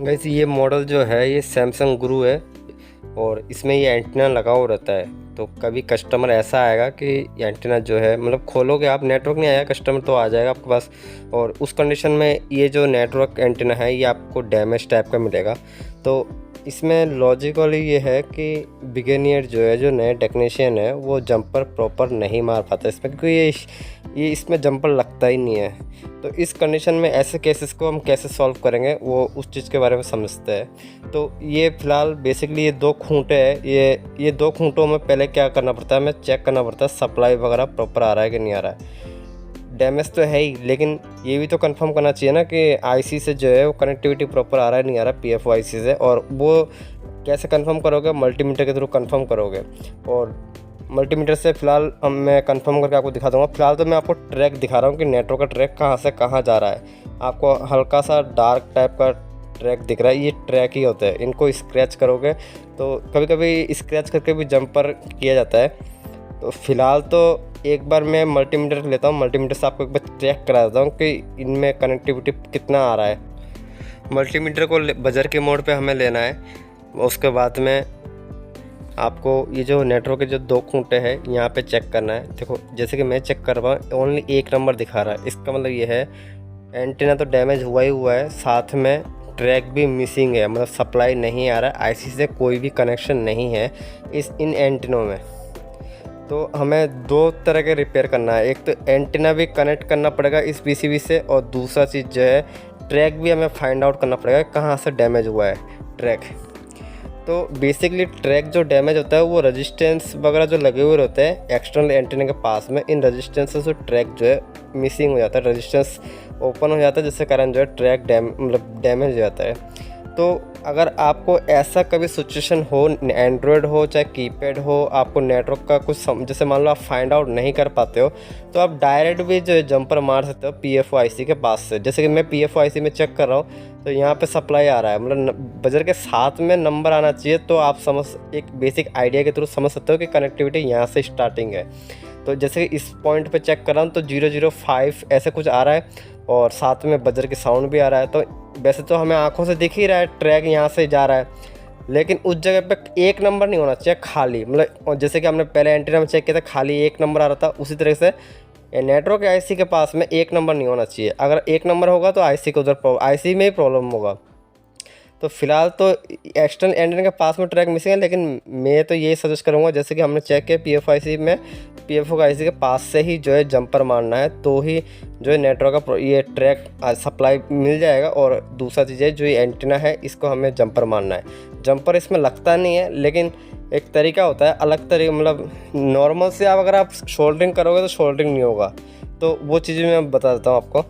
Guys ये model जो है ये सैमसंग गुरु है और इसमें ये एंटीना लगा हुआ रहता है। तो कभी कस्टमर ऐसा आएगा कि ये एंटीना जो है मतलब खोलोगे आप, नेटवर्क नहीं आया, कस्टमर तो आ जाएगा आपके पास, और उस कंडीशन में ये जो नेटवर्क एंटीना है ये आपको डैमेज टाइप का मिलेगा। तो इसमें लॉजिकली ये है कि बिगिनियर जो है, जो नए टेक्नीशियन है, वो जंपर प्रॉपर नहीं मार पाता इसमें, क्योंकि ये इसमें जंपर लगता ही नहीं है। तो इस कंडीशन में ऐसे केसेस को हम कैसे सॉल्व करेंगे वो उस चीज़ के बारे में समझते हैं। तो ये फ़िलहाल बेसिकली ये दो खूंटे हैं, ये दो खूंटों में पहले क्या करना पड़ता है, हमें चेक करना पड़ता है सप्लाई वगैरह प्रॉपर आ रहा है कि नहीं आ रहा है। डैमेज तो है ही, लेकिन ये भी तो कंफर्म करना चाहिए ना कि आईसी से जो है वो कनेक्टिविटी प्रॉपर आ रहा है नहीं आ रहा पीएफओ आईसी से। और वो कैसे कंफर्म करोगे, मल्टीमीटर के थ्रू कंफर्म करोगे। और मल्टीमीटर से फ़िलहाल मैं कंफर्म करके आपको दिखा दूंगा। फ़िलहाल तो मैं आपको ट्रैक दिखा रहा हूँ कि नेटवर्क का ट्रैक कहाँ से कहाँ जा रहा है। आपको हल्का सा डार्क टाइप का ट्रैक दिख रहा है, ये ट्रैक ही होता है। इनको स्क्रैच करोगे तो कभी कभी स्क्रैच करके भी जंपर किया जाता है। तो फ़िलहाल तो एक बार मैं मल्टीमीटर लेता हूँ, मल्टीमीटर से आपको एक बार चेक करा देता हूँ कि इनमें कनेक्टिविटी कितना आ रहा है। मल्टीमीटर को बजर के मोड पे हमें लेना है। उसके बाद में आपको ये जो नेटवर्क के जो दो खूंटे हैं यहाँ पे चेक करना है। देखो जैसे कि मैं चेक कर रहा हूँ, ओनली एक नंबर दिखा रहा है। इसका मतलब ये है एंटीना तो डैमेज हुआ ही हुआ है, साथ में ट्रैक भी मिसिंग है, मतलब सप्लाई नहीं आ रहा है, आईसी से कोई भी कनेक्शन नहीं है इन एंटीनों में। तो हमें दो तरह के रिपेयर करना है, एक तो एंटीना भी कनेक्ट करना पड़ेगा इस पीसीबी से, और दूसरा चीज़ जो है ट्रैक भी हमें फाइंड आउट करना पड़ेगा कहाँ से डैमेज हुआ है ट्रैक। तो बेसिकली ट्रैक जो डैमेज होता है वो रेजिस्टेंस वगैरह जो लगे हुए रहते हैं एक्सटर्नल एंटीना के पास में, इन रेजिस्टेंस से ट्रैक जो है मिसिंग हो जाता है, रेजिस्टेंस ओपन हो जाता है, जिसके कारण जो है ट्रैक डैमेज हो जाता है। तो अगर आपको ऐसा कभी सिचुएशन हो, एंड्रॉयड हो चाहे कीपैड हो, आपको नेटवर्क का कुछ जैसे मान लो आप फाइंड आउट नहीं कर पाते हो, तो आप डायरेक्ट भी जो है जंपर मार सकते हो पीएफओ आईसी के पास से। जैसे कि मैं पीएफओ आईसी में चेक कर रहा हूँ तो यहाँ पे सप्लाई आ रहा है, मतलब बजर के साथ में नंबर आना चाहिए, तो आप एक बेसिक आइडिया के थ्रू समझ सकते हो कि कनेक्टिविटी यहाँ से स्टार्टिंग है। तो जैसे कि इस पॉइंट पे चेक कर रहा हूँ तो 005 ऐसे कुछ आ रहा है, और साथ में बजर की साउंड भी आ रहा है। तो वैसे तो हमें आंखों से दिख ही रहा है ट्रैक यहाँ से जा रहा है, लेकिन उस जगह पे एक नंबर नहीं होना चाहिए खाली, मतलब जैसे कि हमने पहले एंटीना में चेक किया था खाली एक नंबर आ रहा था, उसी तरह से नेटवर्क आईसी के पास में एक नंबर नहीं होना चाहिए। अगर एक नंबर होगा तो आईसी को उधर आईसी में ही प्रॉब्लम होगा। तो फिलहाल तो एक्सटर्नल एंटीना के पास में ट्रैक मिसिंग है, लेकिन मैं तो ये सजेस्ट करूँगा जैसे कि हमने चेक किया पीएफओ आईसी में, पीएफओ आईसी के पास से ही जो है जंपर मारना है, तो ही जो है नेटवर्क का ये ट्रैक सप्लाई मिल जाएगा। और दूसरा चीज़ है जो ये एंटीना है इसको हमें जंपर मारना है। जंपर इसमें लगता नहीं है, लेकिन एक तरीका होता है अलग तरीका, मतलब नॉर्मल से आप अगर आप शोल्डरिंग करोगे तो शोल्डरिंग नहीं होगा। तो वो चीज़ मैं बता देता हूँ आपको।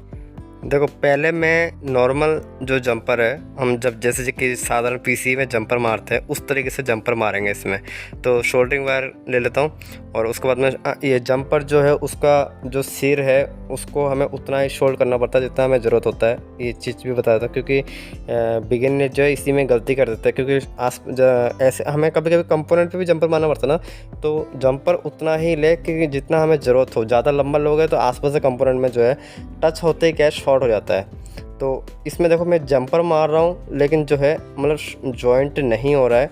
देखो पहले मैं नॉर्मल जो जंपर है, हम जब जैसे कि साधारण पीसी में जंपर मारते हैं उस तरीके से जंपर मारेंगे इसमें। तो शोल्डरिंग वायर ले लेता हूँ, और उसके बाद में ये जंपर जो है उसका जो सिर है उसको हमें उतना ही शोल्ड करना पड़ता है जितना हमें ज़रूरत होता है। ये चीज़ भी बता देता हूँ क्योंकि बिगिनर जो है इसी में गलती कर देता है, क्योंकि ऐसे हमें कभी कभी कंपोनेंट पे भी जंपर मारना पड़ता है ना। तो जंपर उतना ही ले कि जितना हमें ज़रूरत हो, ज़्यादा लंबा लोगे तो आसपास के कंपोनेंट में जो है टच होते ही क्या शॉर्ट हो जाता है। तो इसमें देखो मैं जंपर मार रहा हूँ, लेकिन जो है मतलब जॉइंट नहीं हो रहा है,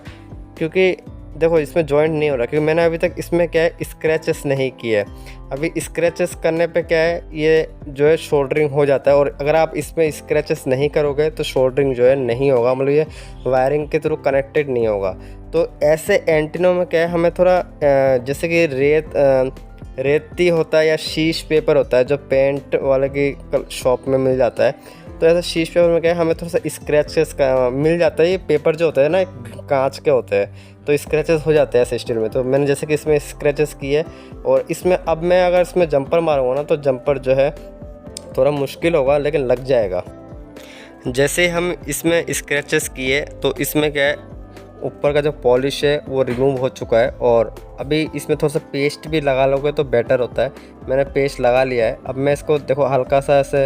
क्योंकि देखो इसमें जॉइंट नहीं हो रहा क्योंकि मैंने अभी तक इसमें क्या है स्क्रैचेस नहीं किए। अभी स्क्रैचेस करने पे क्या है ये जो है शोल्डरिंग हो जाता है, और अगर आप इसमें स्क्रैचेस नहीं करोगे तो शोल्डरिंग जो है नहीं होगा, मतलब ये वायरिंग के थ्रू कनेक्टेड नहीं होगा। तो ऐसे एंटीनों में क्या है हमें थोड़ा जैसे कि रेती होता है या शीश पेपर होता है जो पेंट वाले की शॉप में मिल जाता है, तो ऐसा शीश पेपर में क्या है हमें थोड़ा सा स्क्रैचेस का मिल जाता है। ये पेपर जो होता है ना कांच के होते हैं, तो स्क्रैचेस हो जाते हैं ऐसे स्टील में। तो मैंने जैसे कि इसमें स्क्रैचेस किए, और इसमें अब मैं अगर इसमें जंपर मारूंगा ना तो जंपर जो है थोड़ा मुश्किल होगा, लेकिन लग जाएगा। जैसे हम इसमें स्क्रैचेस किए तो इसमें क्या है ऊपर का जो पॉलिश है वो रिमूव हो चुका है, और अभी इसमें थोड़ा सा पेस्ट भी लगा लोगे तो बेटर होता है। मैंने पेस्ट लगा लिया है। अब मैं इसको देखो हल्का सा ऐसे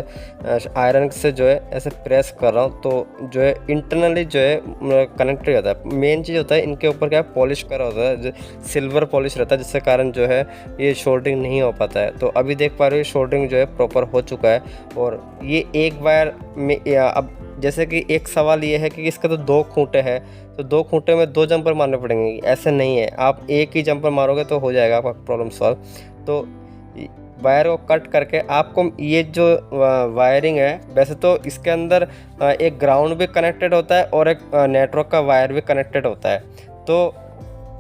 आयरन से जो है ऐसे प्रेस कर रहा हूँ, तो जो है इंटरनली जो है कनेक्ट हो जाता है। मेन चीज़ होता है इनके ऊपर क्या है पॉलिश करा होता है, जो सिल्वर पॉलिश रहता है, जिसके कारण जो है ये शोल्डरिंग नहीं हो पाता है। तो अभी देख पा रहे हो शोल्डरिंग जो है प्रॉपर हो चुका है। और ये एक वायर में अब जैसे कि एक सवाल ये है कि इसका तो 2 खूंटे हैं, तो 2 खूंटे में 2 जंपर मारने पड़ेंगे, ऐसे नहीं है। आप एक ही जंपर मारोगे तो हो जाएगा आपका प्रॉब्लम सॉल्व। तो वायर को कट करके आपको ये जो वायरिंग है, वैसे तो इसके अंदर एक ग्राउंड भी कनेक्टेड होता है और एक नेटवर्क का वायर भी कनेक्टेड होता है। तो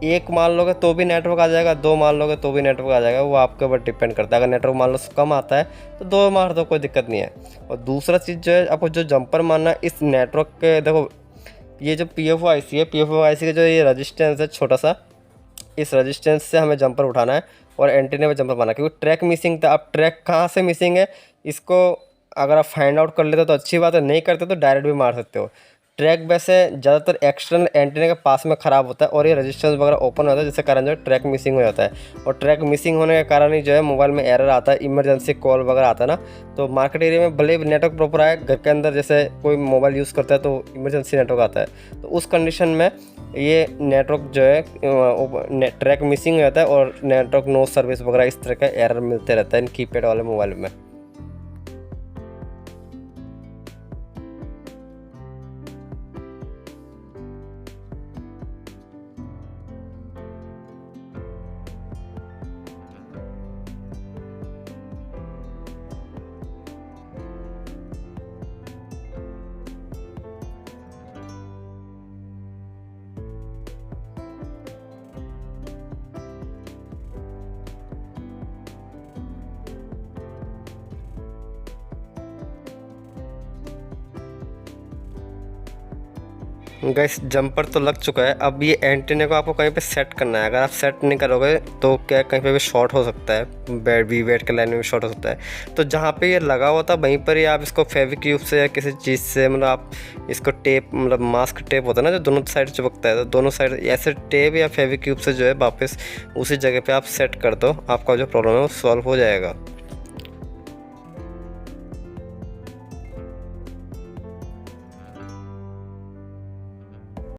एक मान लोगे तो भी नेटवर्क आ जाएगा, 2 मान लोगे तो भी नेटवर्क आ जाएगा, वो आपके ऊपर डिपेंड करता है। अगर नेटवर्क मान लो कम आता है तो 2 मार दो, कोई दिक्कत नहीं है। और दूसरा चीज़ जो है, आपको जो जंपर मारना है इस नेटवर्क के, देखो ये जो PFO IC है, PFO IC का जो ये रजिस्टेंस है छोटा सा, इस रजिस्टेंस से हमें जंपर उठाना है और एंटीना में जंपर मारना है, क्योंकि ट्रैक मिसिंग था। अब ट्रैक कहाँ से मिसिंग है, इसको अगर आप फाइंड आउट कर लेते हो तो अच्छी बात है, नहीं करते तो डायरेक्ट भी मार सकते हो। ट्रैक वैसे ज़्यादातर एक्सटर्नल एंटीना के पास में ख़राब होता है और ये रजिस्टेंस वगैरह ओपन होता है, जिसके कारण जो है ट्रैक मिसिंग हो जाता है। और ट्रैक मिसिंग होने के कारण ही जो है मोबाइल में एरर आता है, इमरजेंसी कॉल वगैरह आता है ना। तो मार्केट एरिया में भले नेटवर्क प्रॉपर आए, घर के अंदर जैसे कोई मोबाइल यूज़ करता है तो इमरजेंसी नेटवर्क आता है, तो उस कंडीशन में ये नेटवर्क जो है ट्रैक मिसिंग हो जाता है और नेटवर्क नो सर्विस वगैरह इस तरह का एरर मिलते रहता है इन कीपैड वाले मोबाइल में। गैस जंपर तो लग चुका है, अब ये एंटीना को आपको कहीं पे सेट करना है। अगर आप सेट नहीं करोगे तो क्या कहीं पे भी शॉर्ट हो सकता है, बेड के लाइन में भी शॉर्ट हो सकता है। तो जहाँ पे ये लगा हुआ था वहीं पर ही आप इसको फेविक्यूब से या किसी चीज़ से, मतलब आप इसको टेप, मतलब मास्क टेप होता है ना जो दोनों साइड चिपकता है, तो दोनों साइड ऐसे टेप या फेविक्यूब से जो है वापस उसी जगह पर आप सेट कर दो, आपका जो प्रॉब्लम है वो सॉल्व हो जाएगा।